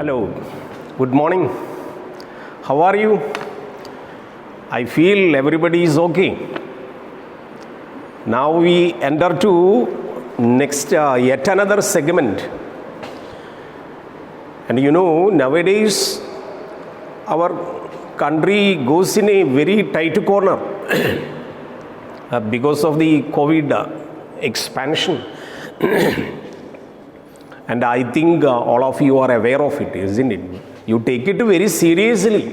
Hello, good morning. How are you? I feel everybody is okay. Now we enter to next yet another segment. And you know, nowadays our country goes in a very tight corner because of the COVID expansion. And I think all of you are aware of it, isn't it? You take it very seriously.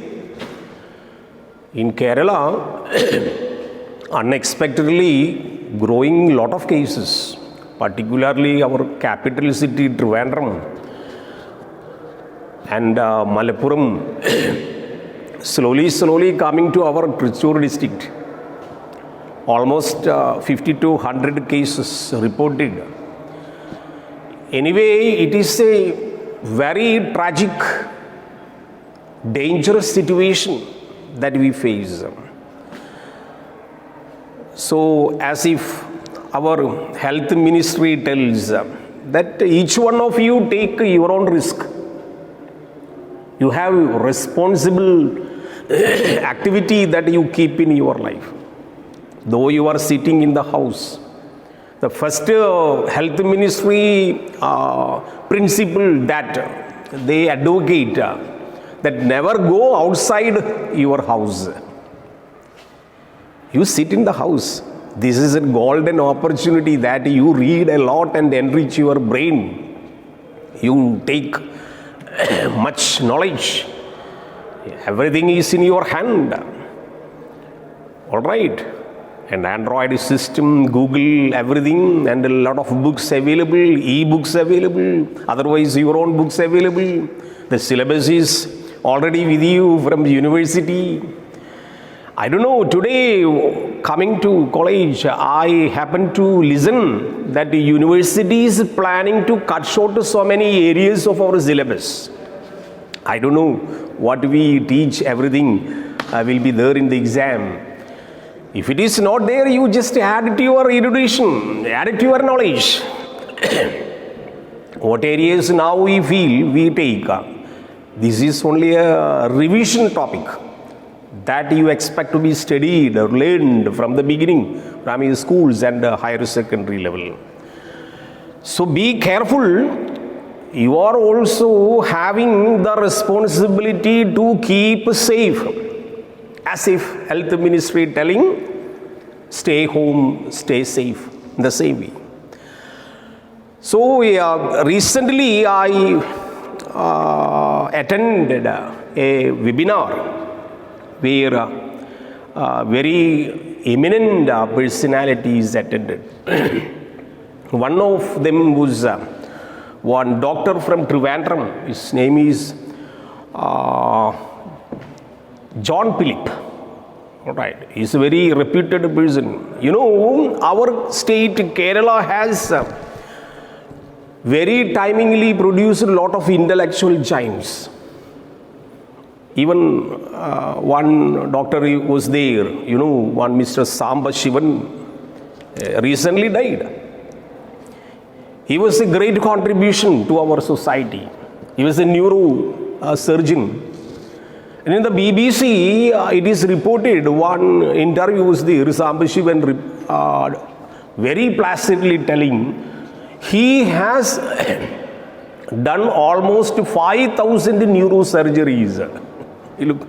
In Kerala, unexpectedly growing lot of cases, particularly our capital city Trivandrum and Malappuram, slowly coming to our Tricur district. Almost 50 to 100 cases reported. Anyway, it is a very tragic, dangerous situation that we face. So, as if our health ministry tells that each one of you take your own risk. You have responsible activity that you keep in your life. Though you are sitting in the house, the first health ministry principle that they advocate that never go outside your house. You sit in the house. This is a golden opportunity that you read a lot and enrich your brain. You take much knowledge. Everything is in your hand. All right. And Android system, Google, everything, and a lot of books available, e-books available, otherwise your own books available. The syllabus is already with you from university. I don't know, today coming to college, I happened to listen that the university is planning to cut short so many areas of our syllabus. I don't know what we teach, everything will be there in the exam. If it is not there, you just add it to your erudition, add it to your knowledge. What areas now we feel we take. This is only a revision topic that you expect to be studied or learned from the beginning, from your schools and higher secondary level. So be careful. You are also having the responsibility to keep safe. As if health ministry telling, stay home, stay safe, in the same way. So recently I attended a webinar where very eminent personalities attended. One of them was one doctor from Trivandrum. His name is John Philip. All right. He's a very reputed person. You know, our state, Kerala, has very timingly produced a lot of intellectual giants. Even one doctor was there, you know, one Mr. Samba Shivan recently died. He was a great contribution to our society. He was a neurosurgeon. And in the BBC, it is reported, one interview was there, Samba Shivan very placidly telling, he has done almost 5,000 neurosurgeries. Look,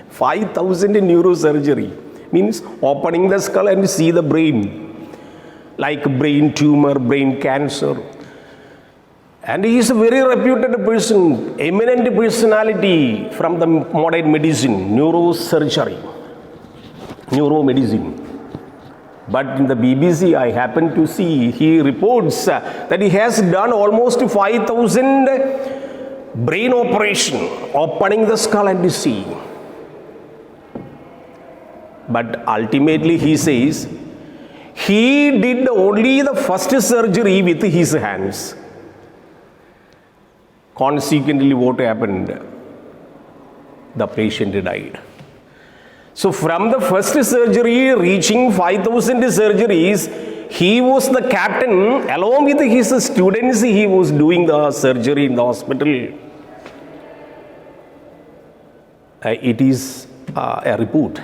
5,000 neurosurgery means opening the skull and see the brain, like brain tumor, brain cancer. And he is a very reputed person, eminent personality from the modern medicine, neuromedicine. But in the BBC, I happened to see, he reports that he has done almost 5,000 brain operation, opening the skull and see. But ultimately he says, he did only the first surgery with his hands. Consequently, what happened? The patient died. So from the first surgery reaching 5,000 surgeries, he was the captain. Along with his students, he was doing the surgery in the hospital. it is a report.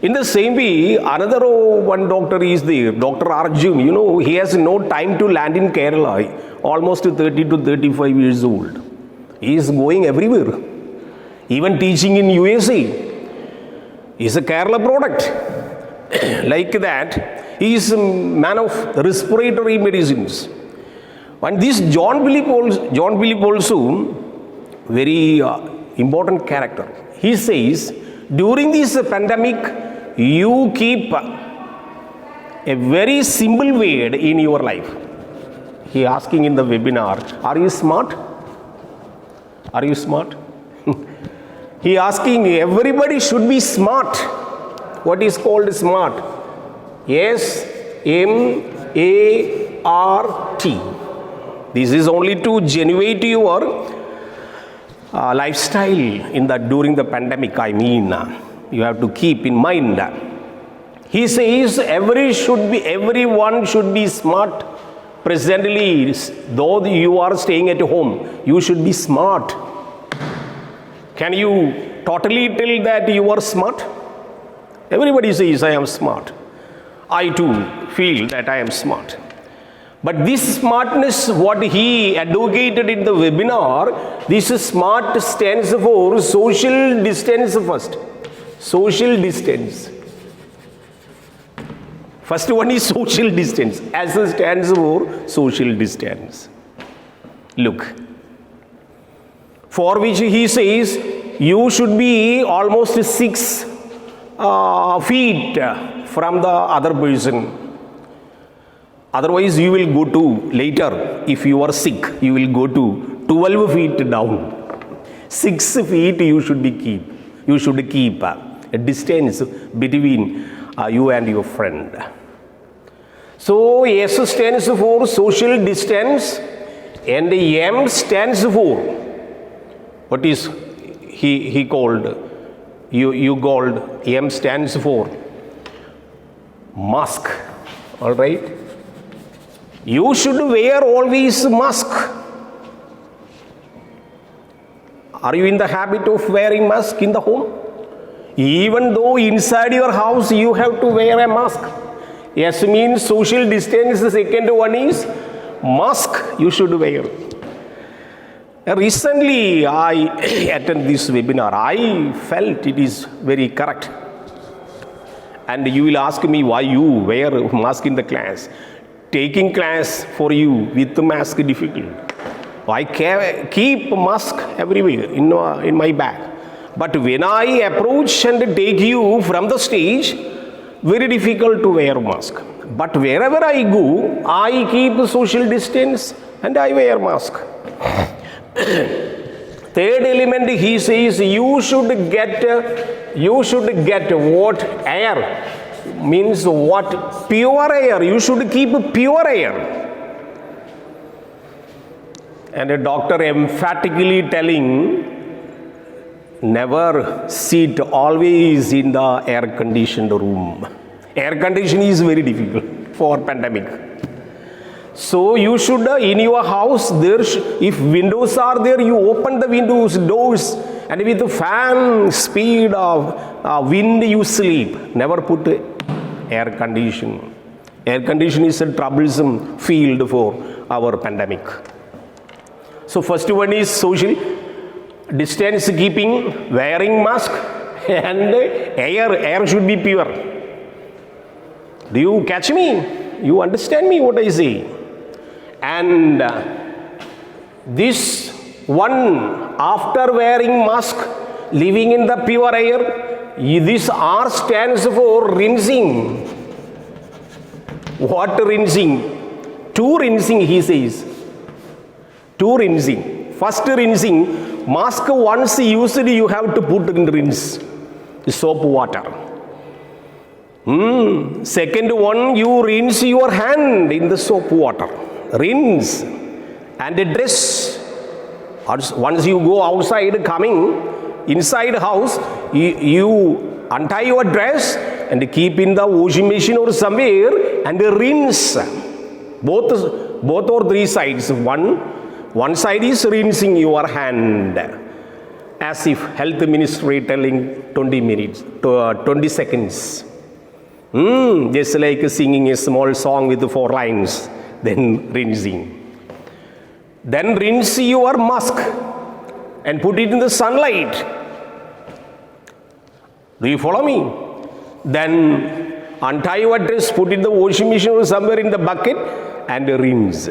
In the same way, another one doctor is there, Dr. Arjun. He has no time to land in Kerala, almost 30 to 35 years old. He is going everywhere, even teaching in USA. He is a Kerala product. Like that, he is a man of respiratory medicines. And this John Philip also, very important character. He says, during this pandemic, you keep a very simple word in your life. He asking in the webinar, are you smart? Are you smart? He asking, everybody should be smart. What is called smart? S-M-A-R-T. This is only to generate your lifestyle during the pandemic. You have to keep in mind. He says everyone should be smart. Presently, though you are staying at home, you should be smart. Can you totally tell that you are smart? Everybody says, I am smart. I too feel that I am smart. But this smartness, what he advocated in the webinar, this smart stands for social distance first. Social distance. First one is social distance. S stands for social distance. Look. For which he says, you should be almost 6 feet from the other person. Otherwise, you will go to, later, if you are sick, you will go to 12 feet down. 6 feet you should keep a distance between you and your friend. So, S stands for social distance and M stands for, what is he called? You called, M stands for mask. All right? You should wear always mask. Are you in the habit of wearing mask in the home? Even though inside your house you have to wear a mask. Yes means social distance. The second one is mask you should wear. Recently I attended this webinar. I felt it is very correct. And you will ask me why you wear mask in the class. Taking class for you with the mask difficult. I keep mask everywhere in my bag. But when I approach and take you from the stage, very difficult to wear mask. But wherever I go, I keep social distance and I wear mask. Third element, he says, you should get what? Air. Means what? Pure air. You should keep pure air. And a doctor emphatically telling, never sit always in the air-conditioned room. Air conditioning is very difficult for pandemic. So you should, in your house, if windows are there, you open the windows, doors, and with the fan speed of wind you sleep. Never put air condition. Air condition is a troublesome field for our pandemic. So first one is social distance keeping, wearing mask, and air should be pure. Do you catch me? You understand me what I say? And this one, after wearing mask, living in the pure air, this R stands for rinsing. What rinsing? 2 rinsing, he says. 2 rinsing. First rinsing, mask once used, you have to put in rinse, soap water. Second one, you rinse your hand in the soap water. Rinse. And the dress. Once you go outside, coming inside house, you untie your dress and keep in the washing machine or somewhere and rinse. Both or 3 sides. One side is rinsing your hand. as if health ministry telling 20 minutes to 20 seconds. Just like singing a small song with 4 lines, then rinsing. Then rinse your mask and put it in the sunlight. Do you follow me? Then untie your dress, put it in the washing machine or somewhere in the bucket and rinse.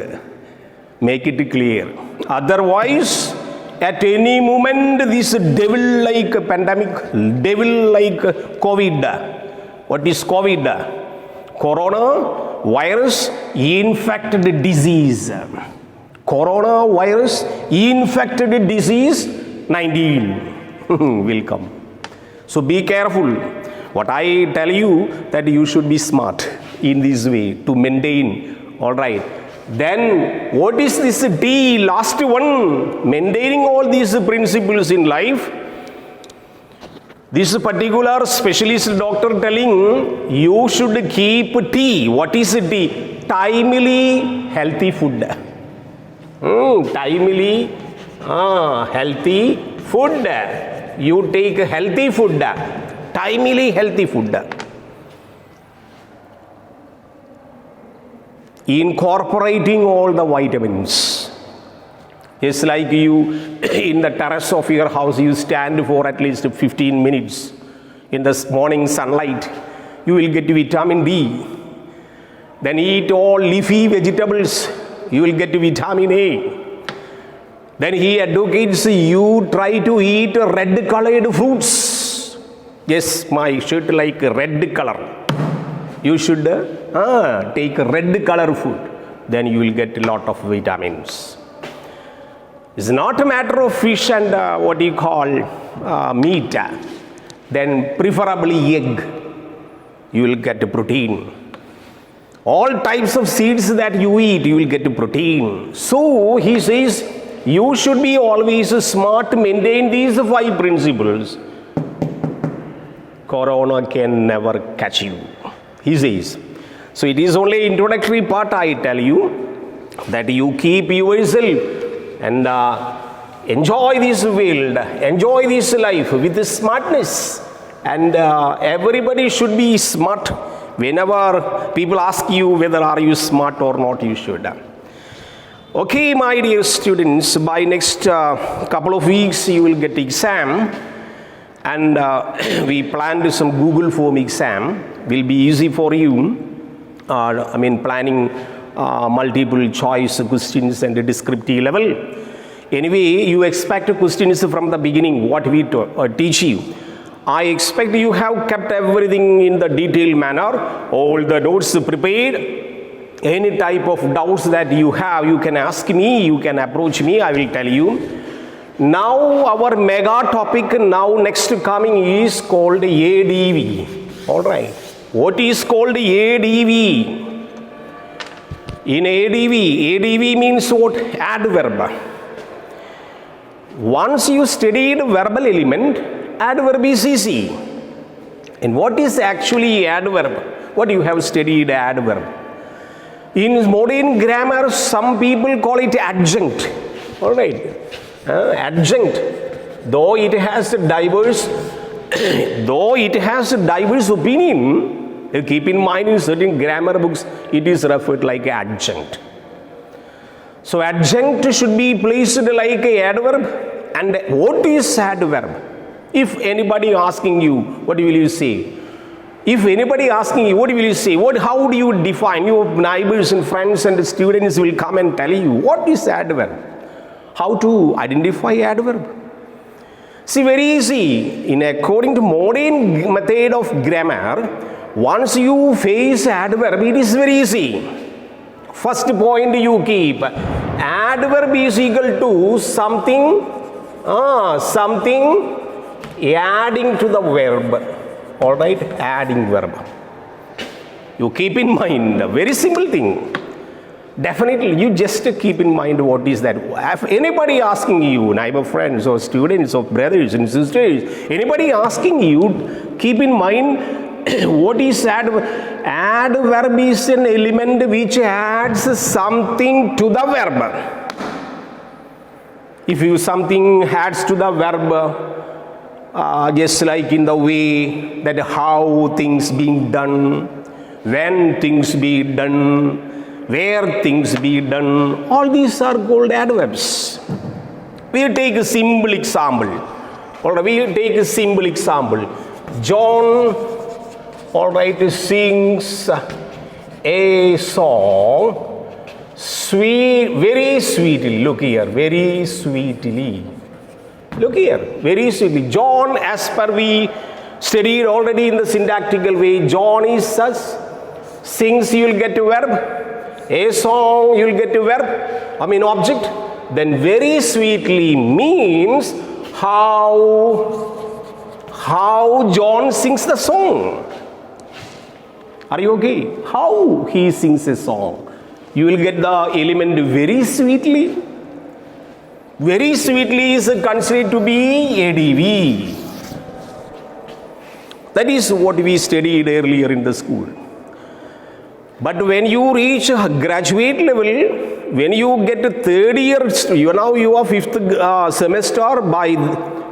Make it clear. Otherwise, at any moment, this devil-like pandemic, devil-like COVID. What is COVID? Corona virus infected disease. Corona virus infected disease 19 will come. So be careful. What I tell you that you should be smart in this way to maintain. All right. Then what is this T? Last one. Maintaining all these principles in life. This particular specialist doctor telling you should keep T. What is T? Timely healthy food. Timely healthy food. You take healthy food. Timely healthy food. Incorporating all the vitamins. It's like you in the terrace of your house, you stand for at least 15 minutes in the morning sunlight. You will get vitamin D. Then eat all leafy vegetables. You will get vitamin A. Then he advocates you try to eat red colored fruits. Yes, my shirt like red color. You should take red color food. Then you will get a lot of vitamins. It's not a matter of fish and what you call meat. Then preferably egg. You will get protein. All types of seeds that you eat, you will get protein. So he says, you should be always smart, maintain these 5 principles. Corona can never catch you, he says. So it is only introductory part I tell you, that you keep yourself and enjoy this world, enjoy this life with smartness. And everybody should be smart. Whenever people ask you whether are you smart or not, you should. Okay, my dear students, by next couple of weeks you will get exam. And we planned some Google form exam. Will be easy for you. Planning multiple choice questions and descriptive level. Anyway, you expect questions from the beginning, what we teach you. I expect you have kept everything in the detailed manner, all the notes prepared. Any type of doubts that you have, you can ask me, you can approach me, I will tell you. Now our mega topic now next coming is called ADV. All right. What is called ADV? In ADV means what? Adverb. Once you studied verbal element, adverb is easy. And what is actually adverb? What you have studied adverb? In modern grammar, some people call it adjunct. All right. Adjunct. Though it has diverse opinion, keep in mind in certain grammar books, it is referred like adjunct. So adjunct should be placed like a adverb. And what is adverb? If anybody asking you, what will you say? If anybody asking you, what will you say? How do you define? Your neighbors and friends and students will come and tell you, what is adverb? How to identify adverb? See, very easy. According to modern method of grammar, once you face adverb, it is very easy. First point you keep. Adverb is equal to something adding to the verb. All right, adding verb. You keep in mind, a very simple thing. Definitely, you just keep in mind what is that. If anybody asking you, neighbor friends or students or brothers and sisters, anybody asking you, keep in mind what is adverb. Adverb is an element which adds something to the verb. If you something adds to the verb, just like in the way that how things being done, when things be done, where things be done, all these are called adverbs. We will take a simple example. John, all right, sings a song very sweetly. Look here, very sweetly. Look here, very sweetly. John, as per we studied already in the syntactical way, John is such. Sings, you will get a verb. A song, you will get a verb. Object. Then very sweetly means how John sings the song. Are you okay? How he sings a song. You will get the element very sweetly. Very sweetly is considered to be ADV. That is what we studied earlier in the school. But when you reach graduate level, when you get to third year, now you are fifth semester, by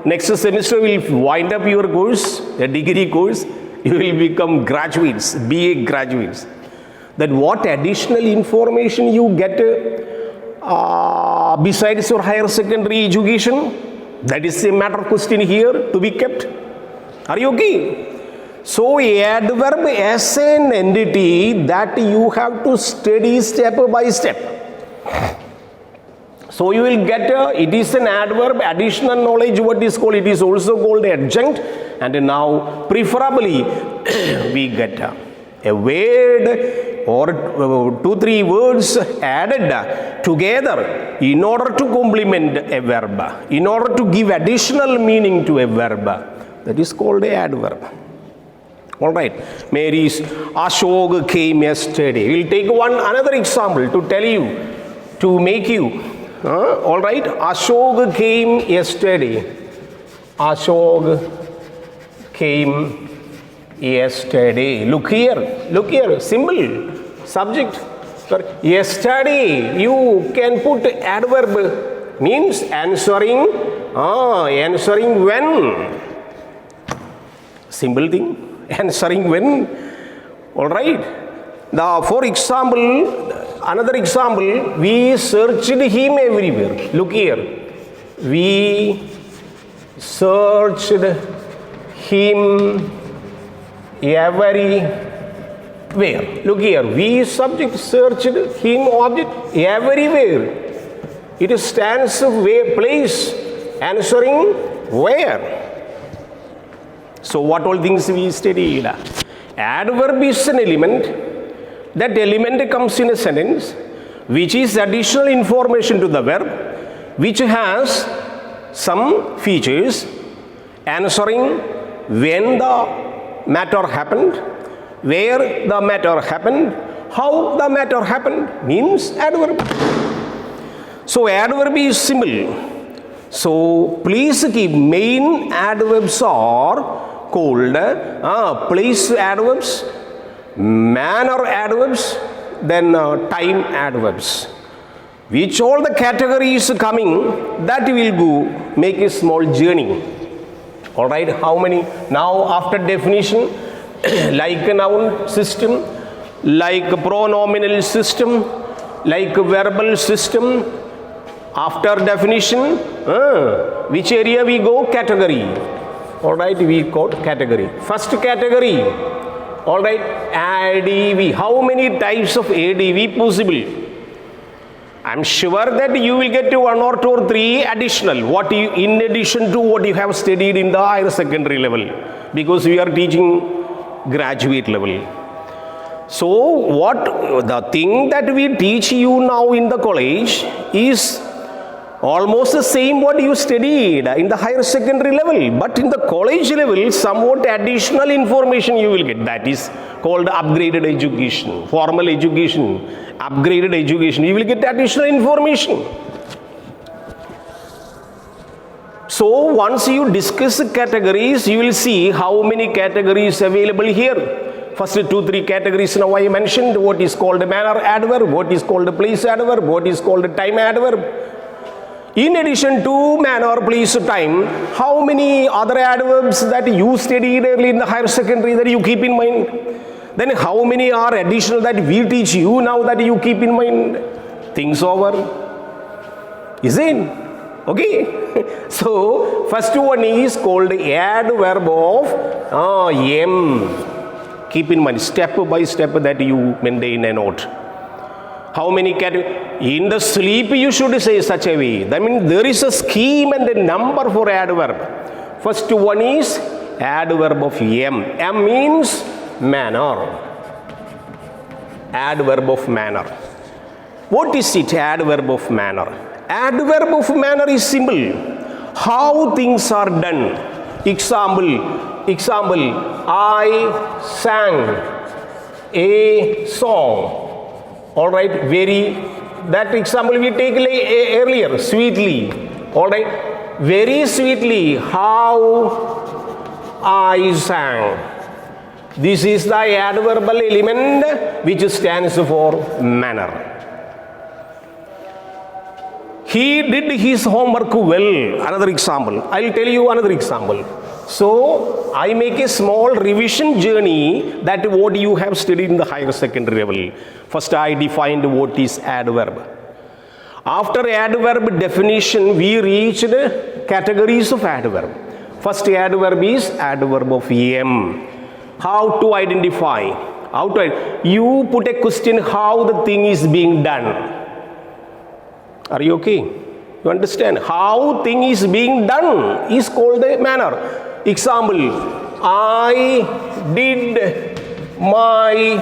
next semester will wind up your course, a degree course, you will become graduates, B.A graduates. Then what additional information you get besides your higher secondary education? That is a matter of question here to be kept. Are you okay? So adverb as an entity that you have to study step by step. So you will get it is an adverb, additional knowledge, what is called, it is also called adjunct, and now preferably we get a word or 2-3 words added together in order to complement a verb, in order to give additional meaning to a verb. That is called a adverb. All right. Mary's Ashok came yesterday. We'll take another example to tell you, to make you. All right. Ashok came yesterday. Ashok came yesterday. Look here. Simple subject. Yesterday. You can put adverb, means answering. Answering when. Simple thing. Answering when. All right. Now, for example, another example, we searched him everywhere. Look here. We searched him everywhere. Look here. We subject, searched him object everywhere. It stands where, place, answering where. So what all things we studied? Adverb is an element. That element comes in a sentence which is additional information to the verb, which has some features answering when the matter happened, where the matter happened, how the matter happened, means adverb. So adverb is simple. So please keep main adverbs are called place adverbs, manner adverbs, then time adverbs. Which all the categories coming, that will go make a small journey. All right, how many? Now after definition, like a noun system, like a pronominal system, like a verbal system. After definition, which area we go? Category. All right, we call category. First category. All right, ADV. How many types of ADV possible? I'm sure that you will get 1 or 2 or 3 additional. In addition to what you have studied in the higher secondary level, because we are teaching graduate level. So what the thing that we teach you now in the college is almost the same what you studied in the higher secondary level, but in the college level somewhat additional information you will get. That is called upgraded education, formal education, upgraded education. You will get additional information. So once you discuss categories, you will see how many categories available here. First 2-3 categories now I mentioned. What is called a manner adverb, what is called a place adverb, what is called a time adverb. In addition to manner, place, time, how many other adverbs that you studied early in the higher secondary that you keep in mind? Then how many are additional that we teach you now that you keep in mind? Things over. Is it? Okay. So, first one is called adverb of am. Keep in mind, step by step that you maintain a note. How many in the sleep you should say such a way. That means there is a scheme and a number for adverb. First one is adverb of am. Am means manner. Adverb of manner. What is it? Adverb of manner. Adverb of manner is simple. How things are done. Example. I sang a song. Alright, that example we take earlier, sweetly. Alright, very sweetly, how I sang. This is the adverbial element which stands for manner. He did his homework well. Another example. I'll tell you another example. So, I make a small revision journey that what you have studied in the higher secondary level. First, I defined what is adverb. After adverb definition, we reached categories of adverb. First adverb is adverb of am. How to identify? You put a question how the thing is being done. Are you okay? You understand? How thing is being done is called a manner. Example, I did my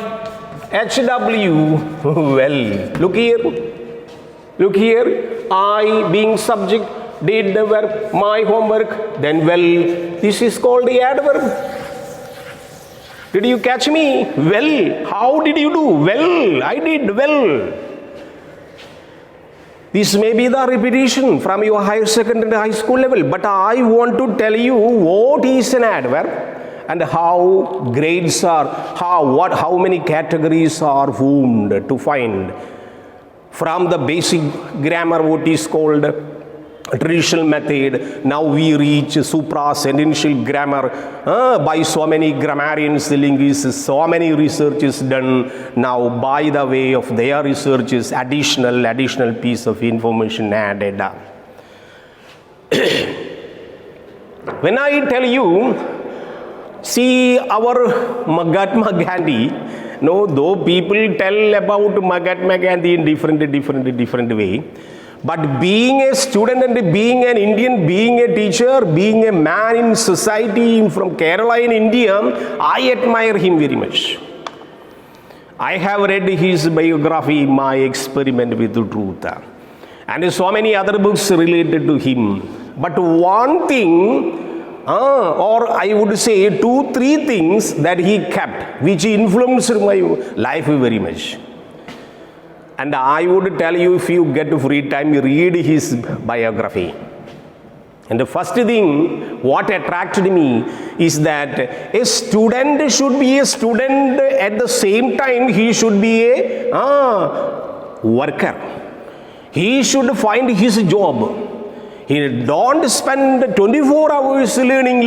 HW well. Look here. I being subject, did the verb, my homework, then well. This is called the adverb. Did you catch me? Well. How did you do? Well. I did well. This may be the repetition from your higher secondary high school level, but I want to tell you what is an adverb and how grades are, how many categories are formed to find. From the basic grammar, what is called traditional method, now we reach supra-sentential grammar by so many grammarians, linguists, so many research is done. Now by the way of their research is additional piece of information added. When I tell you, see our Mahatma Gandhi, though people tell about Mahatma Gandhi in different way, but being a student and being an Indian, being a teacher, being a man in society from Kerala in India, I admire him very much. I have read his biography, My Experiment with Truth, and so many other books related to him. But one thing, or I would say 2-3 things that he kept, which influenced my life very much. And I would tell you, if you get free time, read his biography. And the first thing, what attracted me is that a student should be a student, at the same time he should be a worker. He should find his job. He don't spend 24 hours learning.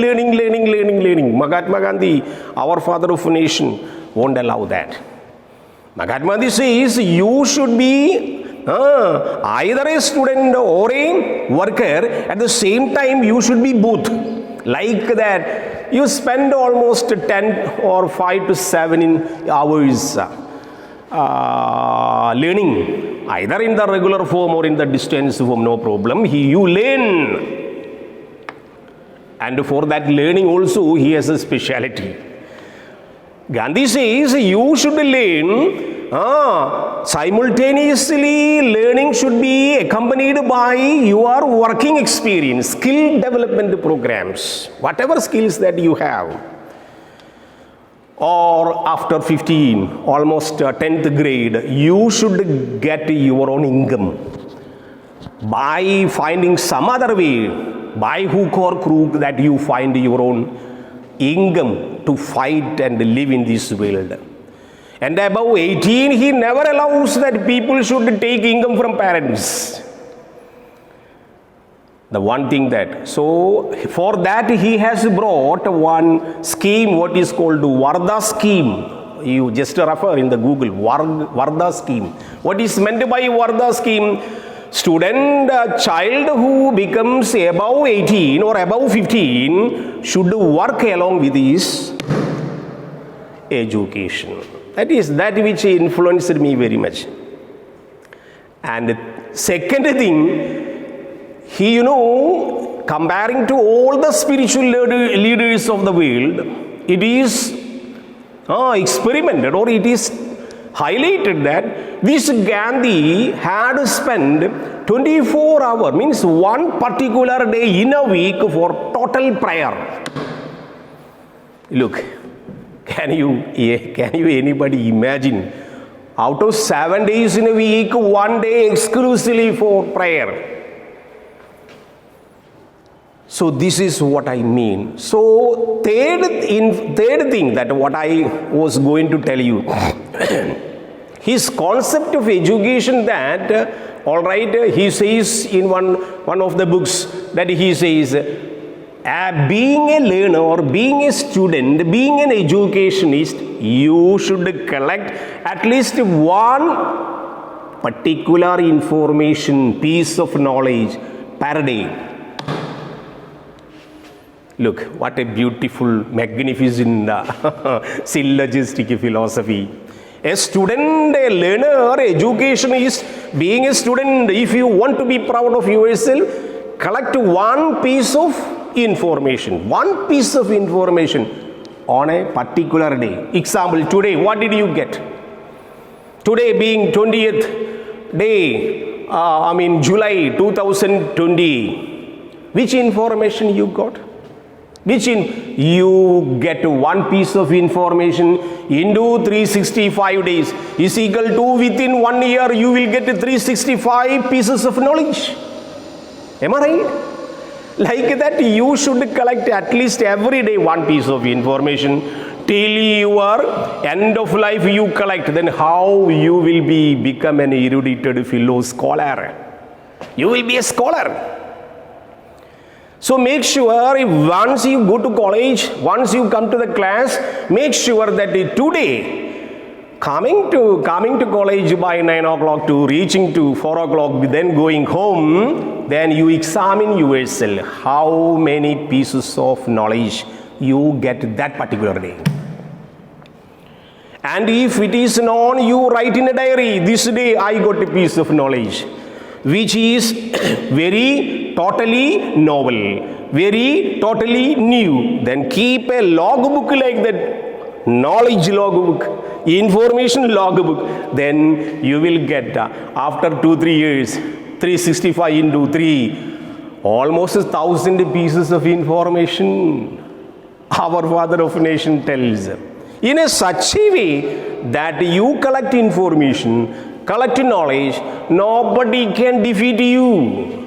Mahatma Gandhi, our father of a nation, won't allow that. Mahatma Gandhi says you should be either a student or a worker. At the same time, you should be both. Like that, you spend almost 10 or 5 to 7 hours learning, either in the regular form or in the distance form, no problem. You learn. And for that learning also, he has a speciality. Gandhi says you should learn, simultaneously learning should be accompanied by your working experience, skill development programs, whatever skills that you have. Or after 15, almost 10th grade, you should get your own income by finding some other way, by hook or crook, that you find your own income to fight and live in this world. And above 18, he never allows that people should take income from parents. The one thing that, so for that he has brought one scheme, what is called Varda scheme. You just refer in the Google, Varda scheme. What is meant by Varda scheme? Student, child who becomes above 18 or above 15 should work along with his education. That is that which influenced me very much. And second thing, he, comparing to all the spiritual leaders of the world, it is experimented, or it is highlighted that this Gandhi had spent 24 hours, means one particular day in a week for total prayer. Look, can you anybody imagine? Out of 7 days in a week, one day exclusively for prayer. So this is what I mean. So third thing that what I was going to tell you, his concept of education that, all right, he says in one of the books that he says, being a learner or being a student, being an educationist, you should collect at least one particular information, piece of knowledge per day. Look, what a beautiful, magnificent syllogistic philosophy. A student, a learner, educationist, being a student, if you want to be proud of yourself, collect one piece of information on a particular day. Example, today, what did you get? Today being 20th day, July 2020, which information you got? You get one piece of information into 365 days is equal to within 1 year you will get 365 pieces of knowledge. Am I right? Like that, you should collect at least every day one piece of information till your end of life you collect. Then how you will become an erudited scholar? You will be a scholar. So make sure once you go to college, once you come to the class, make sure that today, coming to college by 9 o'clock to reaching to 4 o'clock, then going home, then you examine yourself how many pieces of knowledge you get that particular day. And if it is known, you write in a diary, this day I got a piece of knowledge, which is very totally novel, very totally new. Then keep a logbook like that, knowledge logbook, information logbook. Then you will get, after 2-3 years, 365 into 3, almost 1,000 pieces of information. Our Father of Nation tells, in a such a way that you collect information, collect knowledge, nobody can defeat you.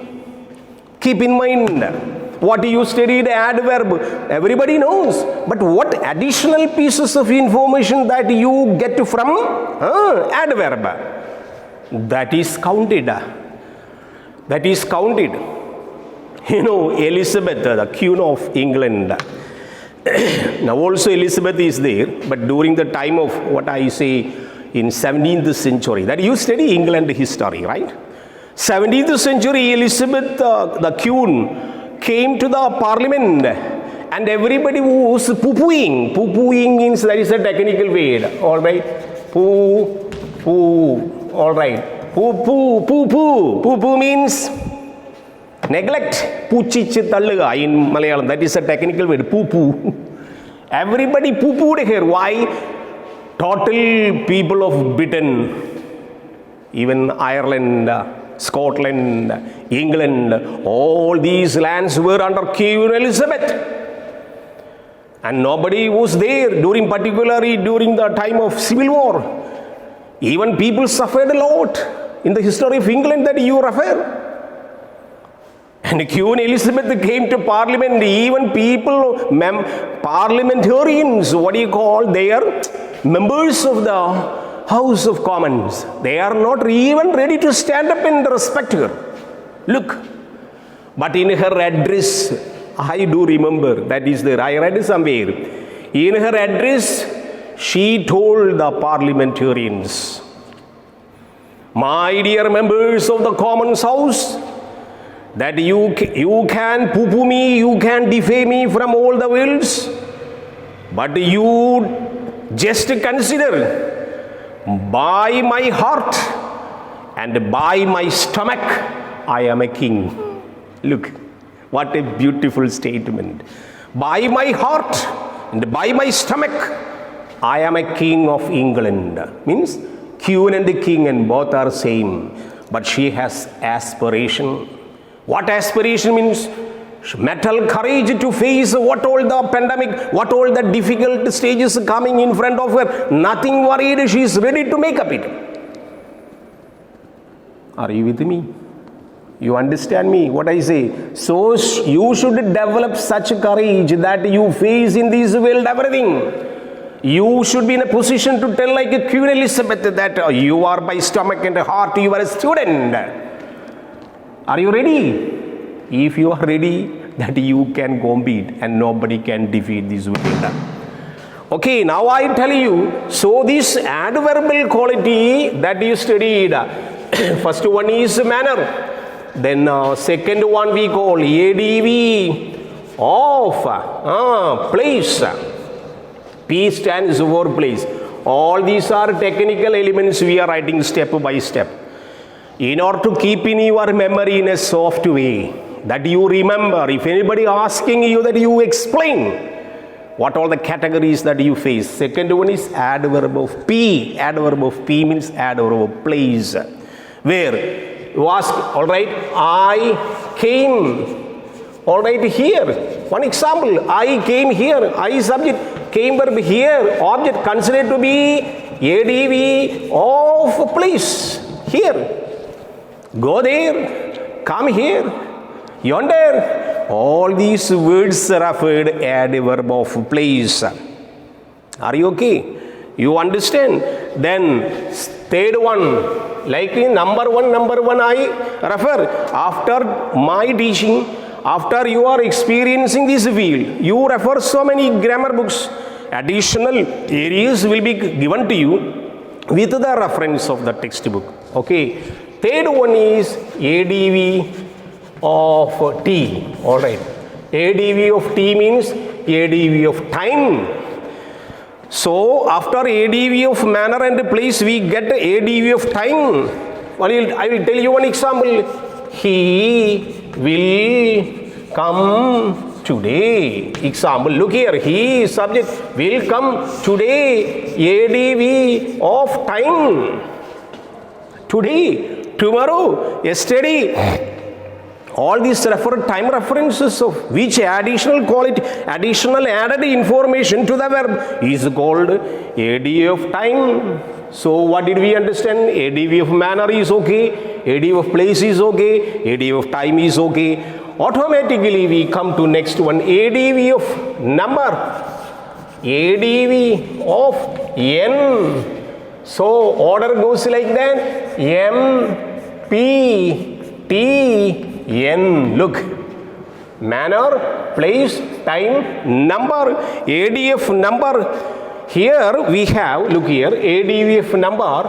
Keep in mind, what you studied adverb, everybody knows. But what additional pieces of information that you get from adverb? That is counted. That is counted. Elizabeth, the Queen of England. Now also Elizabeth is there, but during the time of what I say in 17th century, that you study England history, right? 17th century, Elizabeth, the Queen, came to the parliament and everybody was poo-pooing. Poo-pooing means that is a technical word, all right? Poo, all right. Poo-poo, poo-poo. Poo-poo means neglect. Poochichu talluga in Malayalam, that is a technical word, poo-poo. Everybody poo-pooed here. Why? Total people of Britain, even Ireland, Scotland, England, all these lands were under Queen Elizabeth. And nobody was there particularly during the time of Civil War. Even people suffered a lot in the history of England that you refer. And Queen Elizabeth came to parliament, even people, parliamentarians, they are members of the House of Commons. They are not even ready to stand up and respect her. Look, But in her address, I do remember, that is there, I read somewhere. In her address, she told the parliamentarians, my dear members of the Commons House, that you can poo-poo me, you can defame me from all the worlds, but you just consider, by my heart and by my stomach, I am a king. Look, what a beautiful statement. By my heart and by my stomach, I am a king of England. Means queen and the king and both are same. But she has aspiration. What aspiration means? Mental courage to face what all the pandemic, what all the difficult stages coming in front of her. Nothing worried, she is ready to make up it. Are you with me? You understand me what I say? So you should develop such courage that you face in this world everything. You should be in a position to tell like a Queen Elizabeth that you are by stomach and heart, you are a student. Are you ready? If you are ready, that you can compete and nobody can defeat this world. Okay, now I tell you, so this adverbial quality that you studied, first one is manner. Then second one we call ADV of place. P stands for place. All these are technical elements we are writing step by step. In order to keep in your memory in a soft way, that you remember, if anybody asking you, that you explain what all the categories that you face. Second one is adverb of P. Adverb of P means adverb of place. Where you ask, all right, I came, all right, here. One example, I came here, I subject, came verb here, object considered to be ADV of place, here. Go there, come here, yonder. All these words referred adverb of place. Are you okay? You understand? Then third one, like in number one I refer. After my teaching, after you are experiencing this field, you refer so many grammar books. Additional areas will be given to you with the reference of the textbook. Okay. Third one is ADV of T. All right. ADV of T means ADV of time. So after ADV of manner and place, we get ADV of time. I will tell you one example. He will come today. Example, look here. He subject will come today. ADV of time. Today, tomorrow, yesterday. All these time references of which additional quality, additional added information to the verb is called ADV of time. So what did we understand? ADV of manner is okay, ADV of place is okay, ADV of time is okay. Automatically we come to next one, ADV of number, ADV of N. So order goes like that, M, P, T, N. Look, manner, place, time, number, ADF number. Here we have, look here, ADF number.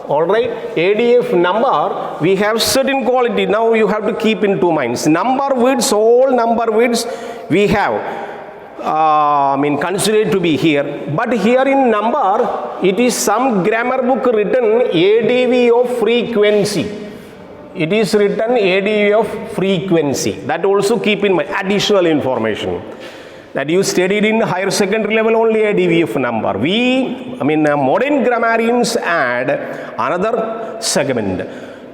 All right, ADF number, we have certain quality. Now you have to keep in two minds. Number words, all number words we have. Considered to be here. But here in number, it is some grammar book written ADV of frequency. It is written ADV of frequency. That also keep in mind. Additional information that you studied in higher secondary level only ADV of number. Modern grammarians add another segment.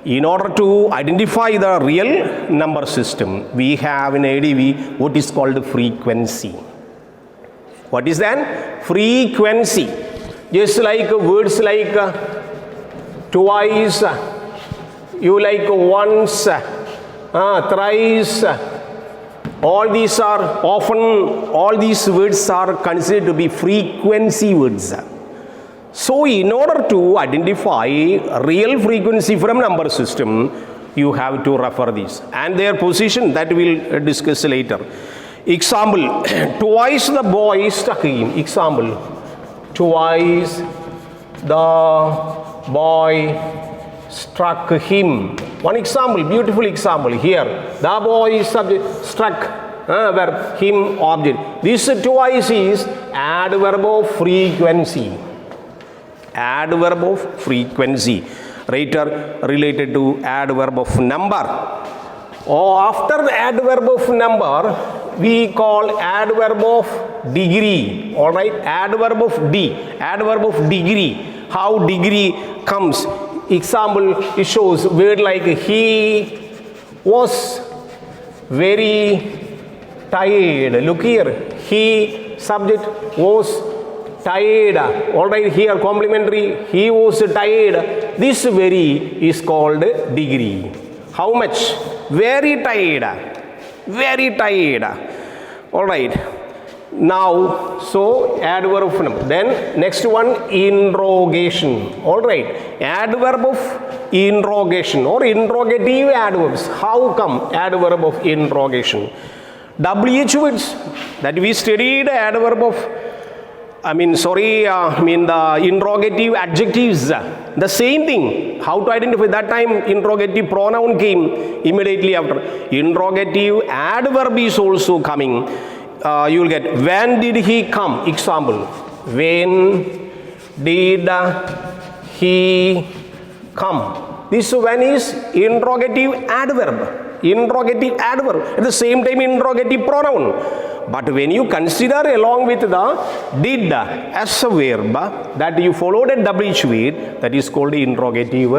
In order to identify the real number system, we have in ADV what is called frequency. What is that? Frequency. Just like words like twice, you like once, thrice, all these are often, all these words are considered to be frequency words. So in order to identify real frequency from number system, you have to refer these. And their position, that we'll discuss later. Example, twice the boy struck him. Example, twice the boy struck him. One example, beautiful example here. The boy is subject, struck, verb, him, object. This twice is adverb of frequency. Adverb of frequency. Later related to adverb of number. Or after the adverb of number, we call adverb of degree. Alright, adverb of adverb of degree. How degree comes. Example, it shows word like he was very tired. Look here, he subject was tired. Alright, here complementary, he was tired. This very is called degree. How much? Very tired. Very tired. Alright. Now, so adverb of number. Then next one, interrogation. Alright. Adverb of interrogation or interrogative adverbs. How come adverb of interrogation? WH words that we studied adverb of the interrogative adjectives. The same thing. How to identify? That time interrogative pronoun came immediately after. Interrogative adverb is also coming. You will get when did he come? Example, when did he come? This when is interrogative adverb. Interrogative adverb. At the same time interrogative pronoun. But when you consider along with the did as a verb, that you followed a WH word, that is called interrogative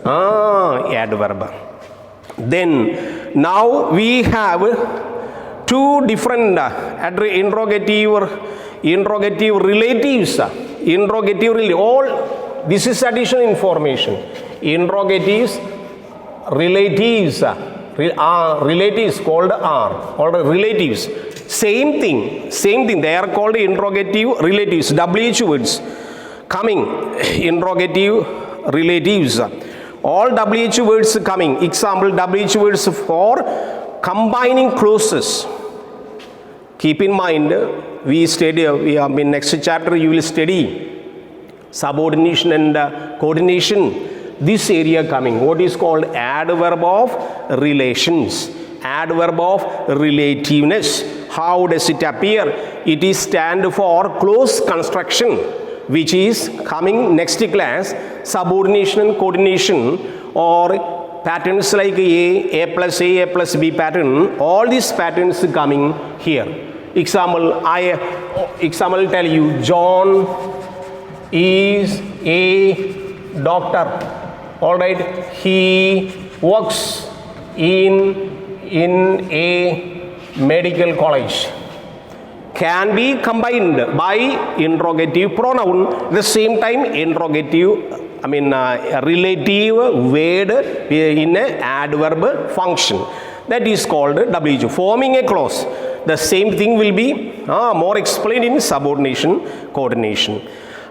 adverb. Then now we have two different interrogative relatives. All this is additional information. Interrogatives, relatives. Relatives called are, or relatives. Same thing. They are called interrogative relatives. WH words coming. Interrogative relatives. All WH words coming. Example, WH words for combining clauses. Keep in mind, we study. Next chapter you will study subordination and coordination. This area coming, what is called adverb of relations, adverb of relativeness. How does it appear? It is stand for close construction, which is coming next class. Subordination and coordination, or patterns like A plus B pattern. All these patterns coming here. Example tell you, John is a doctor. Alright, he works in a medical college. Can be combined by interrogative pronoun. At the same time, interrogative, relative word in an adverb function. That is called WH, forming a clause. The same thing will be more explained in subordination, coordination.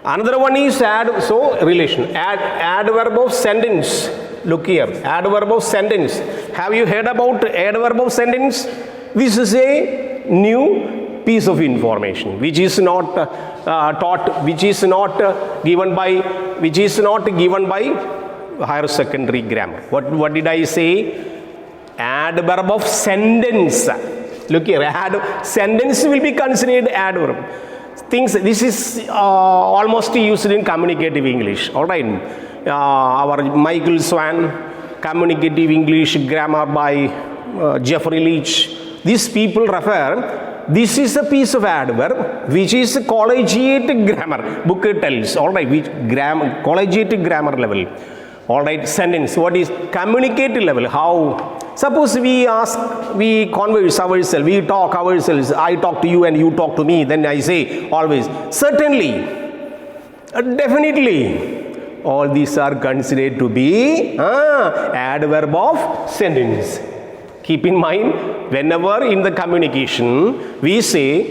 Another one is relation. Adverb of sentence. Look here. Adverb of sentence. Have you heard about adverb of sentence? This is a new piece of information which is not taught, which is not given by higher secondary grammar. What did I say? Adverb of sentence. Look here. Sentence will be considered adverb. This is almost used in communicative English. All right. Our Michael Swan, Communicative English Grammar by Jeffrey Leach. These people refer, this is a piece of adverb which is collegiate grammar. Book tells, all right, which collegiate grammar level. All right, sentence. What is communicative level? How? Suppose we converse ourselves, we talk ourselves, I talk to you and you talk to me, then I say always, certainly, definitely, all these are considered to be adverb of sentence. Keep in mind, whenever in the communication, we say,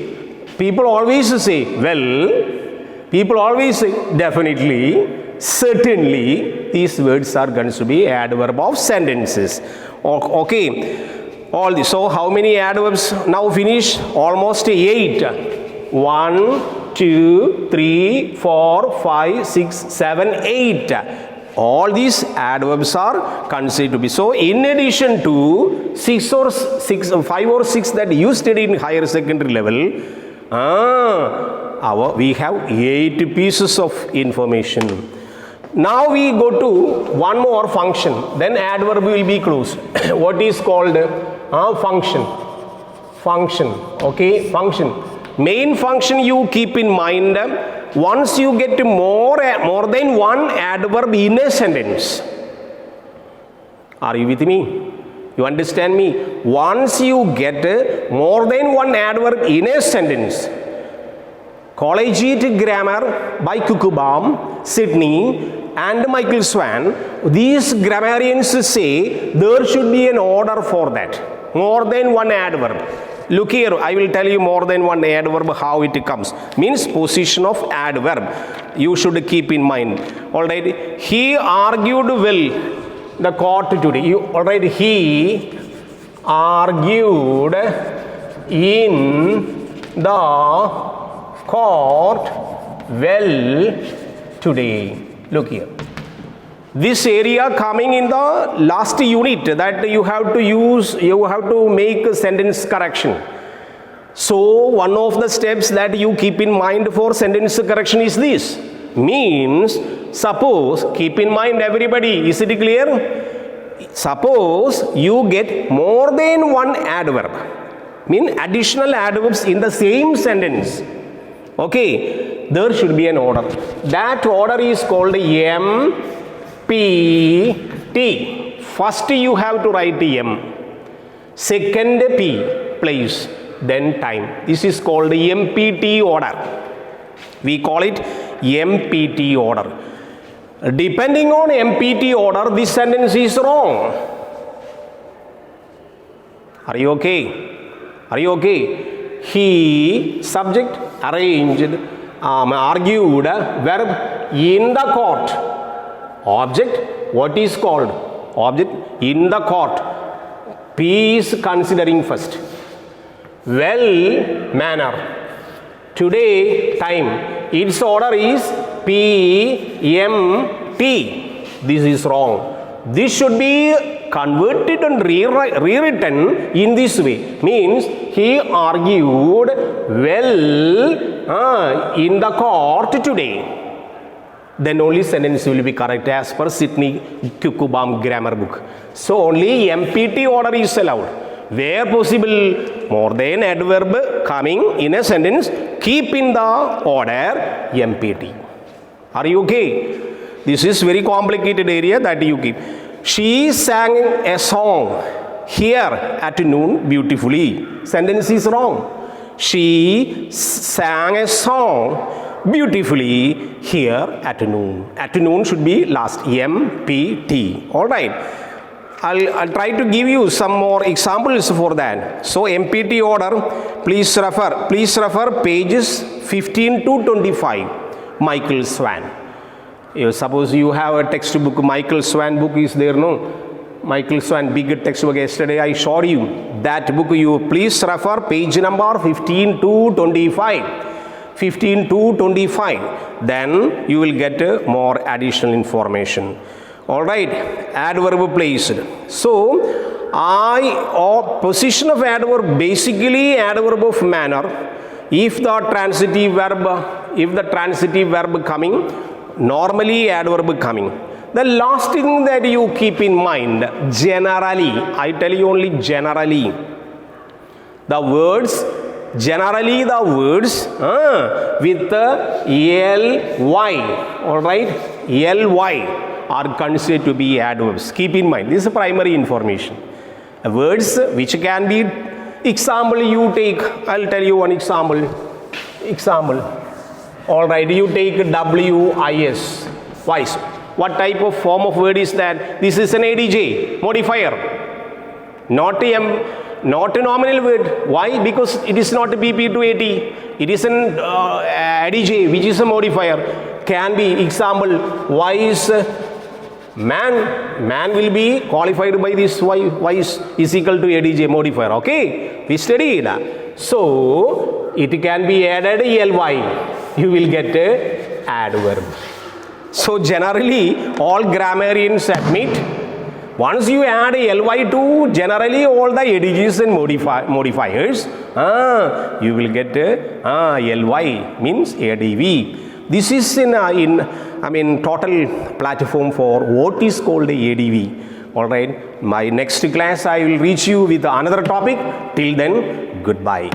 people always say, well, people always say, definitely, certainly, these words are going to be adverb of sentences. Okay, all this. So how many adverbs now finish? Almost 8. 1, 2, 3, 4, 5, 6, 7, 8. All these adverbs are considered to be. So in addition to 5 or 6 that you studied in higher secondary level, we have 8 pieces of information. Now we go to one more function. Then adverb will be closed. What is called function? Function. Okay, function. Main function you keep in mind. Once you get more than one adverb in a sentence. Are you with me? You understand me? Once you get more than one adverb in a sentence. Collegiate Grammar by Kukubaum, Sydney and Michael Swan, these grammarians say there should be an order for that. More than one adverb. Look here, I will tell you more than one adverb how it comes. Means position of adverb. You should keep in mind. Alright, he argued well the court today. Alright, he argued in the court well today. Look here. This area coming in the last unit that you have to use, you have to make a sentence correction. So one of the steps that you keep in mind for sentence correction is this. Means, suppose, keep in mind everybody, is it clear? Suppose you get more than one adverb, mean additional adverbs in the same sentence. Okay, there should be an order. That order is called M P T. First you have to write M. Second P, place. Then time. This is called MPT order. We call it MPT order. Depending on MPT order, this sentence is wrong. Are you okay? Are you okay? He, subject, arranged, argued, verb, in the court. Object, what is called? Object, in the court. P is considering first. Well, manner. Today, time. Its order is P, M, T. This is wrong. This should be converted and rewritten in this way. Means, he argued well in the court today. Then only sentence will be correct as per Sydney Kukubaum grammar book. So only MPT order is allowed. Where possible, more than adverb coming in a sentence, keep in the order MPT. Are you okay? This is very complicated area that you keep. She sang a song here at noon beautifully. Sentence is wrong. She sang a song beautifully here at noon. At noon should be last. MPT. Alright. I'll try to give you some more examples for that. So MPT order, please refer pages 15 to 25. Michael Swan. Suppose you have a textbook, Michael Swan book is there, no? Michael Swan big textbook. Yesterday I showed you that book. You please refer page number 15 to 25. 15 to 25. Then you will get more additional information. Alright, adverb placed. So, position of adverb, basically adverb of manner. If the transitive verb coming, normally adverb coming. The last thing that you keep in mind, generally, I tell you only generally. The words, generally the words with ly, alright, ly. Are considered to be adverbs. Keep in mind, this is primary information. Words which can be, example you take, I'll tell you one example. Alright, you take WIS, wise. What type of form of word is that? This is an ADJ, modifier. Not a nominal word. Why? Because it is not a BP to AT. It is an ADJ, which is a modifier. Can be, example, wise Man will be qualified by this voice is equal to adj modifier. Okay, we studied. So it can be added ly. You will get a adverb. So generally all grammarians admit, once you add ly to generally all the adjs and modifiers, you will get ly means adv. This is in total platform for what is called ADV. All right. My next class I will reach you with another topic. Till then, goodbye.